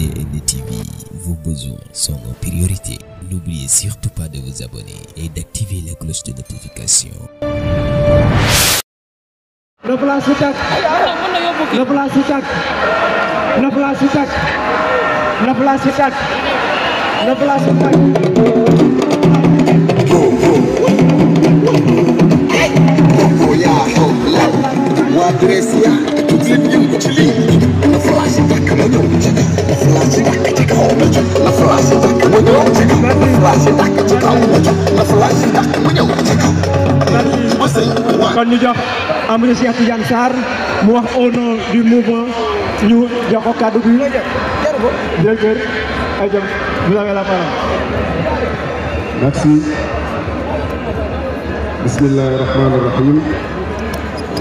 DN TV, vos besoins sont nos priorités. N'oubliez surtout pas de vous abonner et d'activer la cloche de notification. Le place est tac. Le place est tac. Le place est tac. Le place est tac. Le place est tac. Kon ñu jox Amadou Cheikh Tidiane Sarr mu wax au nom du mouvement ñu jox ko kàddu gi directeur Adjam vous avez la parole. Merci. Bismillahir Rahmanir Rahim.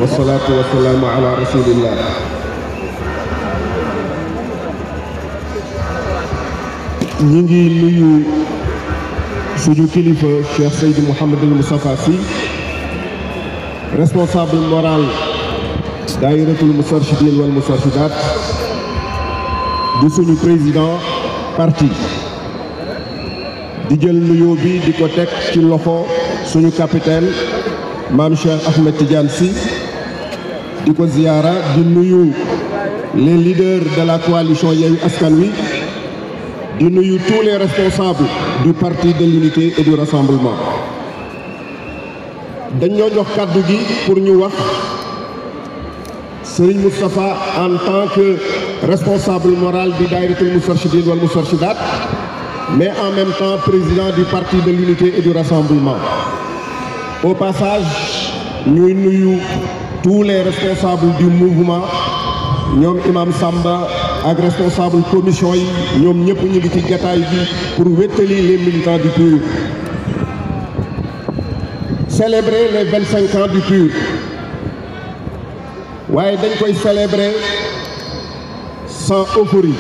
Wassalatu wassalamu ala rasulillah. Ñu ngi nuyu suñu kilifa Cheikh Seydi Mouhamadou Moustapha Sy, responsable moral Daïratul Moustarchidine wal Moustarchidat, di suñu président parti. Di jël nuyoo bi di ko teg ci loxo suñu capitaine Mame Cheikh Ahmed Tidiane Sy, di ko ziyaara, di nuyu les leaders de la coalition Yewwi Askan Wi, di nuyu tous les responsables du parti de l'unité et du rassemblement. Dañoo jox kàddu gi pour ñu wax Serigne Moustapha en tant que responsable moral du Daïratul Moustarchidine wal Moustarchidat, mais en même temps président du parti de l'unité et du rassemblement. Au passage, ñuy nuyu tous les responsables du mouvement, ñoom Imam Samba ak responsable commission yi, ñoom ñëpp ñu ngi ci jataay bi pour wéttali les militants du PUR. Célébrer les 25 ans du PUR. waaye dañ koy célébrer sans euphorie.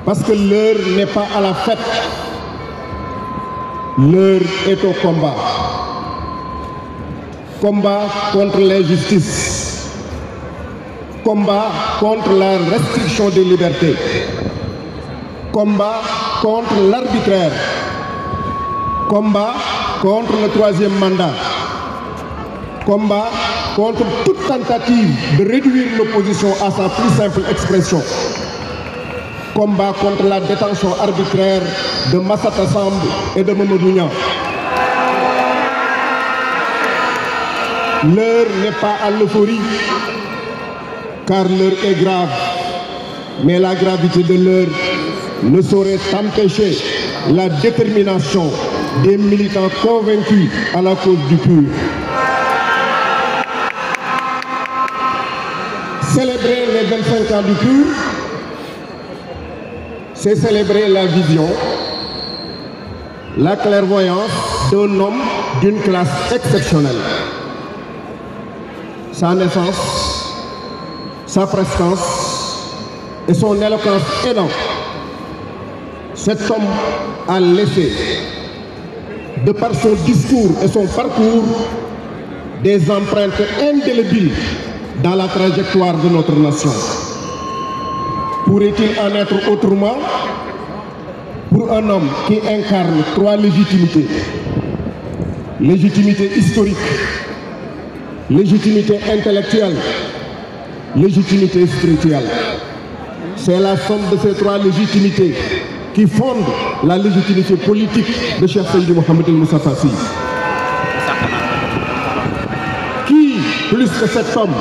Parce que l'heure n'est pas à la fête. L'heure est au combat. Combat contre l'injustice. Combat contre la restriction des libertés. Combat contre l'arbitraire. Combat contre le troisième mandat. Combat contre toute tentative de réduire l'opposition à sa plus simple expression. Combat contre la détention arbitraire de Massata Samb et de Mamadou Niang. L'heure n'est pas à l'euphorie, car l'heure est grave. Mais la gravité de l'heure ne saurait empêcher la détermination des militants convaincus à la cause du PUR. Célébrer les 25 ans du PUR, c'est célébrer la vision, la clairvoyance d'un homme d'une classe exceptionnelle. Sa naissance, sa prestance et son éloquence aidant. Cet homme a laissé, de par son discours et son parcours, des empreintes indélébiles dans la trajectoire de notre nation. Pourrait-il en être autrement pour un homme qui incarne trois légitimités? Légitimité historique, légitimité intellectuelle, légitimité spirituelle. C'est la somme de ces trois légitimités qui fonde la légitimité politique de Cheikh Seydi Mouhamadou Moustapha Sy. Qui, plus que cet homme,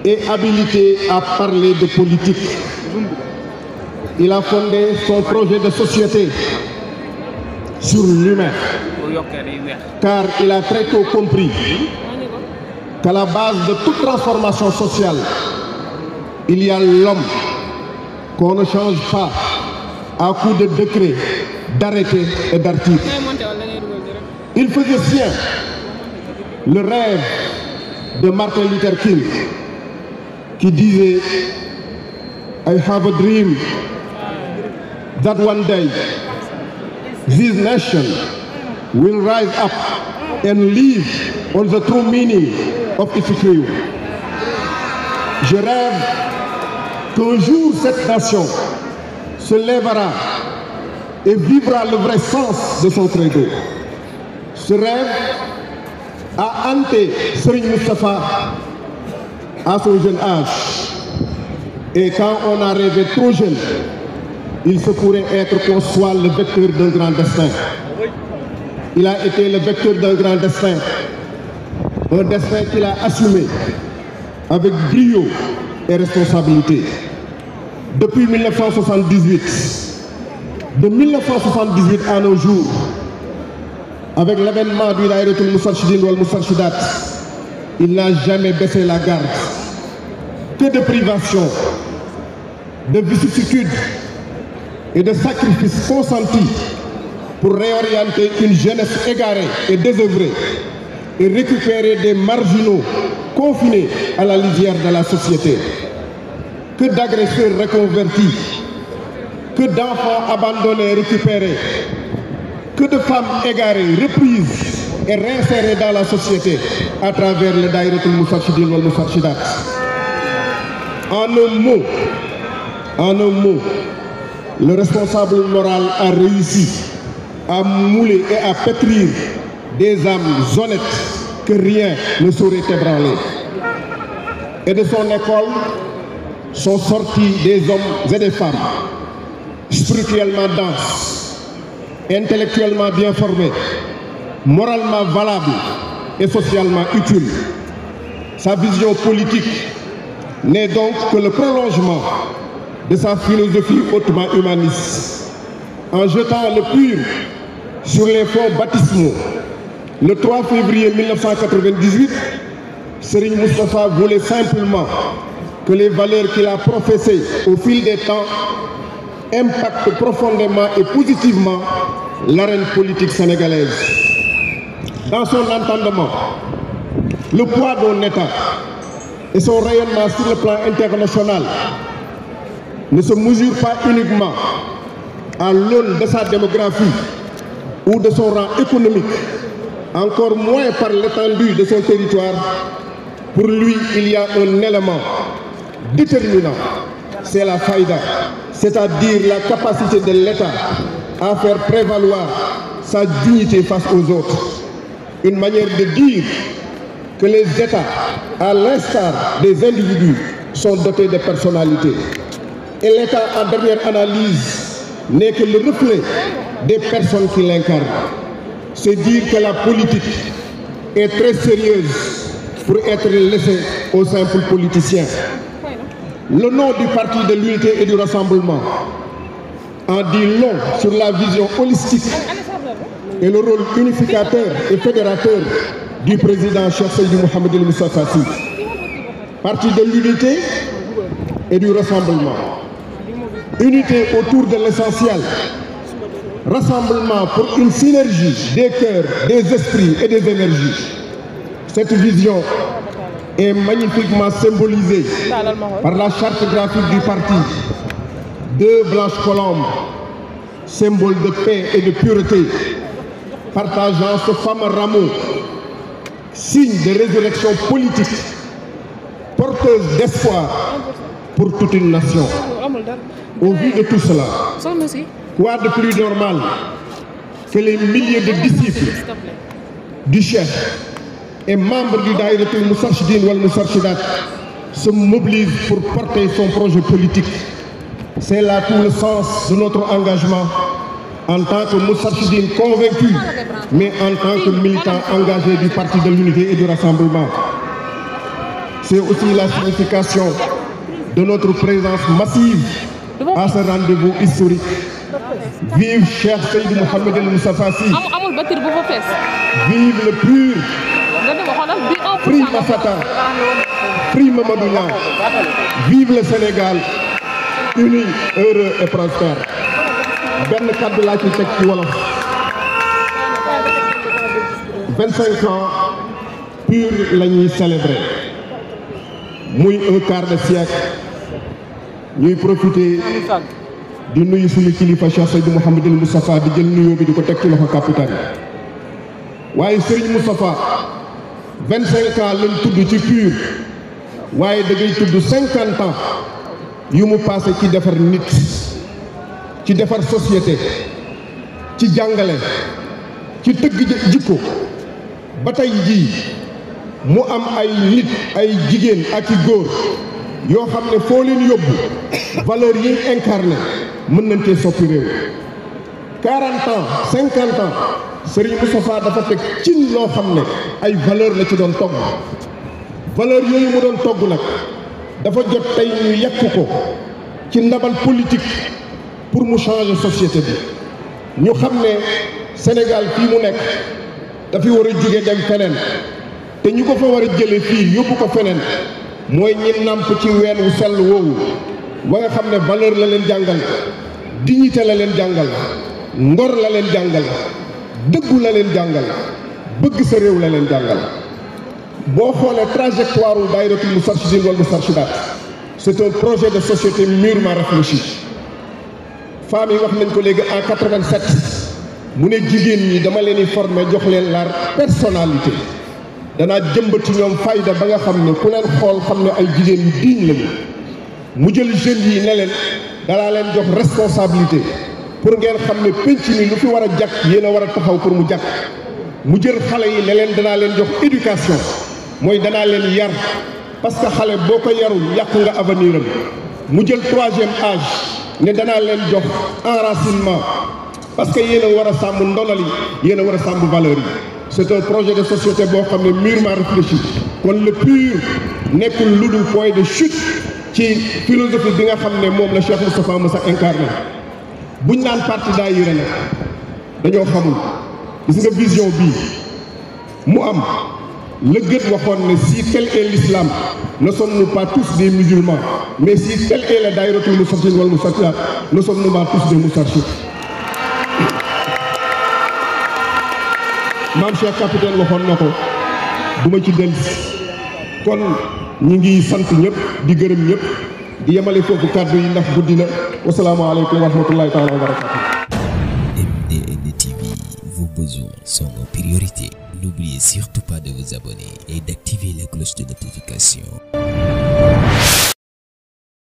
est habilité à parler de politique? Il a fondé son projet de société sur l'humain, car il a très tôt compris qu'à la base de toute transformation sociale, il y a l'homme qu'on ne change pas à coup de décrets, d'arrêtés et d'articles. Il faisait sien le rêve de Martin Luther King qui disait I have a dream that one day this nation will rise up and live on the true meaning of its creed. Je rêve qu'un jour cette nation se lèvera et vivra le vrai sens de son credo. Ce rêve a hanté Serigne Moustapha à son jeune âge. Et quand on a rêvé trop jeune, il se pourrait être qu'on soit le vecteur d'un grand destin. Il a été le vecteur d'un grand destin. Un destin qu'il a assumé avec brio et responsabilité. Depuis 1978, de 1978 à nos jours, avec l'avènement du Dahiratoul Moustarchidine wal Moustarchidat, il n'a jamais baissé la garde. Que de privations, de vicissitudes et de sacrifices consentis pour réorienter une jeunesse égarée et désœuvrée et récupérer des marginaux confinés à la lisière de la société. Que d'agresseurs reconvertis, que d'enfants abandonnés récupérés, que de femmes égarées reprises et réinsérées dans la société à travers le Dahiratoul Moustarchidine wal Moustarchidat. En un mot, le responsable moral a réussi à mouler et à pétrir des âmes honnêtes que rien ne saurait ébranler. Et de son école sont sortis des hommes et des femmes spirituellement denses, intellectuellement bien formés, moralement valables et socialement utiles. Sa vision politique n'est donc que le prolongement de sa philosophie hautement humaniste. En jetant le pur sur les fonds baptismaux, le 3 février 1998, Serigne Moustapha voulait simplement que les valeurs qu'il a professées au fil des temps impactent profondément et positivement l'arène politique sénégalaise. Dans son entendement, le poids d'un État et son rayonnement sur le plan international ne se mesurent pas uniquement à l'aune de sa démographie ou de son rang économique, encore moins par l'étendue de son territoire. Pour lui, il y a un élément déterminant, c'est la faïda, c'est-à-dire la capacité de l'État à faire prévaloir sa dignité face aux autres. Une manière de dire que les États, à l'instar des individus, sont dotés de personnalité. Et l'État, en dernière analyse, n'est que le reflet des personnes qui l'incarnent. C'est dire que la politique est très sérieuse pour être laissée aux simples politiciens. Le nom du Parti de l'Unité et du Rassemblement en dit long sur la vision holistique et le rôle unificateur et fédérateur du président Cheikh Seydou Mouhamed El Moustapha Sy. Parti de l'Unité et du Rassemblement. Unité autour de l'essentiel. Rassemblement pour une synergie des cœurs, des esprits et des énergies. Cette vision est magnifiquement symbolisée par la charte graphique du parti. Deux blanches colombes, symbole de paix et de pureté, partageant ce fameux rameau, signe de résurrection politique, porteuse d'espoir pour toute une nation. Au vu de tout cela, quoi de plus normal que les milliers de disciples du chef et membres du Dahiratoul Moustarchidine wal Moustarchidat se mobilisent pour porter son projet politique. C'est là tout le sens de notre engagement en tant que Moustarchidine convaincu, mais en tant que militant engagé du Parti de l'Unité et du Rassemblement. C'est aussi la signification de notre présence massive à ce rendez-vous historique. Vive Cheikh Seydou Mouhamed El Moustapha Sy. Vive le pur. Prime Massata. Prime Mamadou Niang. Vive le Sénégal. Uni, heureux et prospère. benn kàddu laa ci teg ci wolof. 25 ans pur la ñuy célébrer. muy un quart de siècle. ñuy profiter di nuyu suñu kilifa Cheikh Seydou Mouhamed El Moustapha di jël nuyoo bi di ko teg ci loxo capital waaye Serigne Moustapha 25 ans lañ tudd ci pur waaye da ngay tudd 50 ans yu mu passé ci defar nit ci defar société ci jàngale ci tëgg jikko ba tey jii mu am ay nit ay jigéen ak i góor yoo xam ne foo leen yóbbu valeur yi incarné mën nañ cee soppi réew 40 ans 50 ans Serigne Moustapha dafa teg cin loo xam ne ay valeur la ci doon togg valeur yooyu mu doon togg nag dafa jot tey ñu yekk ko ci ndabal politique pour mu changer société bi ñu xam ne Sénégal fii mu nekk dafi war a jóge dem feneen te ñu ko fa war a jële fii yóbbu ko feneen mooy ñi nàmp ci ween wu sell woowu ba nga xam ne valeur la leen jàngal dignité la leen jàngal ngor la leen jàngal dëggu la leen jàngal bëgg sa réew la leen jàngal boo xoolee trajectoire u daayiratul Moustarchidine wal Moustarchidaat c'est un projet de société mûrement réfléchi femmes yi wax nañ ko léegi en 87 mu ne jigéen ñi dama leen di former jox leen la personnalité danaa jëmbat ci ñoom fayda ba nga xam ne ku leen xool xam ne ay jigéen yu digne lañu mu jël jeunes yi ne leen danaa leen jox responsabilité pour ngeen xam ne penc mi lu fi war a jàkk yéen a war a taxaw pour mu jàkk mu jël xale yi ne leen danaa leen jox éducation mooy danaa leen yar parce que xale boo ko yarul yàq nga avenir am mu jël 3e âge ne danaa leen jox enracinement parce que yéen a war a sàmm ndonal yi yéen a war a sàmm valeur yi c'est un projet de société boo xam ne mûrement réfléchi kon le PUR nekkul lu dul point de chute ci philosophie bi nga xam ne moom la Cheikh Moustapha Moussa incarné buñ naan parti daayira nag dañoo xamul gis nga vision bii mu am la gët waxoon ne si tel est l'islam ne sommes-nous pas tous des musulmans mais si tel est la daayiratul Moustarchidine wal Moustarchidaat ne sommes-nous pas tous des Moustarchides maam Cheikh capitaine waxoon na ko du ma ci dellusi kon ñi ngi sant ñëpp di gërëm ñëpp di yemale foofu kàddu yi ndax guddi na wasalaamaaleykum wa rahmatullahi taala wa barakatuh. MDN TV, vos besoins sont nos priorités. N'oubliez surtout pas de vous abonner et d'activer la cloche de notification.